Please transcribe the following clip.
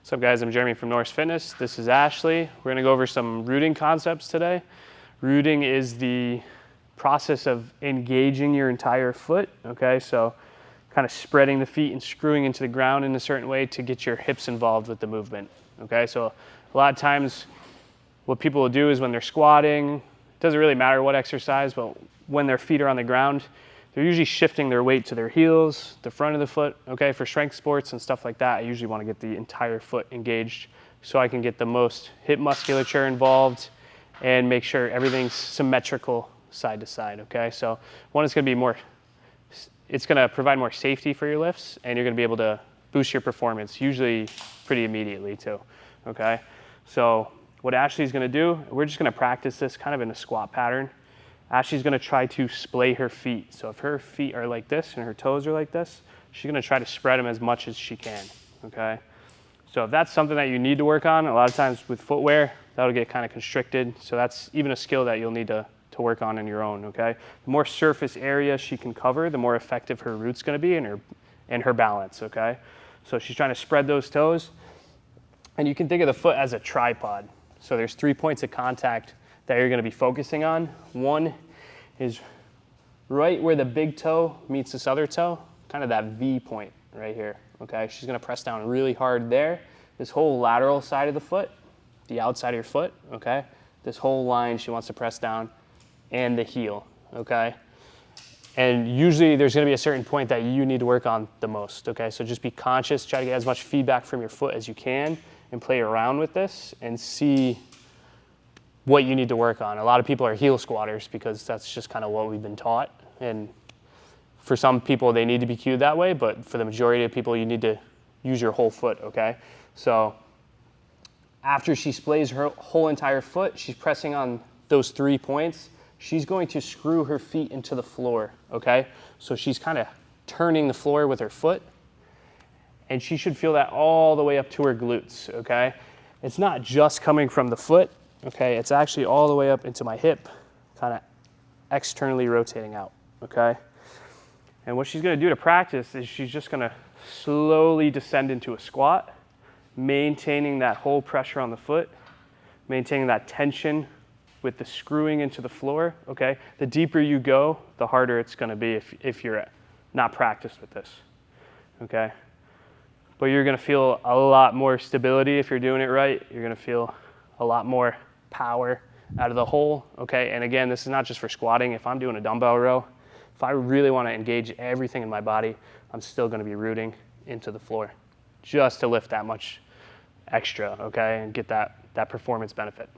What's up guys, I'm Jeremy from Norse Fitness. This is Ashley. We're gonna go over some rooting concepts today. Rooting is the process of engaging your entire foot, okay? So kind of spreading the feet and screwing into the ground in a certain way to get your hips involved with the movement, okay? So a lot of times what people will do is when they're squatting, it doesn't really matter what exercise, but when their feet are on the ground, they're usually shifting their weight to their heels, the front of the foot, okay? For strength sports and stuff like that, I usually want to get the entire foot engaged so I can get the most hip musculature involved and make sure everything's symmetrical side to side, okay? So one is going to be it's going to provide more safety for your lifts, and you're going to be able to boost your performance, usually pretty immediately too, okay? So what Ashley's going to do, we're just going to practice this kind of in a squat pattern. Ashley's going to try to splay her feet. So if her feet are like this and her toes are like this, she's going to try to spread them as much as she can, okay? So if that's something that you need to work on, a lot of times with footwear, that'll get kind of constricted. So that's even a skill that you'll need to work on your own, okay? The more surface area she can cover, the more effective her root's going to be and her balance, okay? So she's trying to spread those toes. And you can think of the foot as a tripod. So there's 3 points of contact that you're going to be focusing on. One is right where the big toe meets this other toe, kind of that V point right here, okay? She's going to press down really hard there. This whole lateral side of the foot, the outside of your foot, okay? This whole line she wants to press down, and the heel, okay? And usually there's going to be a certain point that you need to work on the most, okay? So just be conscious, try to get as much feedback from your foot as you can and play around with this and see what you need to work on. A lot of people are heel squatters because that's just kind of what we've been taught. And for some people, they need to be cued that way, but for the majority of people, you need to use your whole foot, okay? So after she splays her whole entire foot, she's pressing on those 3 points. She's going to screw her feet into the floor, okay? So she's kind of turning the floor with her foot, and she should feel that all the way up to her glutes, okay? It's not just coming from the foot, okay, it's actually all the way up into my hip, kind of externally rotating out, okay? And what she's gonna do to practice is she's just gonna slowly descend into a squat, maintaining that whole pressure on the foot, maintaining that tension with the screwing into the floor, okay? The deeper you go, the harder it's gonna be if you're not practiced with this, okay? But you're gonna feel a lot more stability if you're doing it right. You're gonna feel a lot more power out of the hole, okay? And again, this is not just for squatting. If I'm doing a dumbbell row, if I really want to engage everything in my body, I'm still going to be rooting into the floor just to lift that much extra, okay? And get that performance benefit.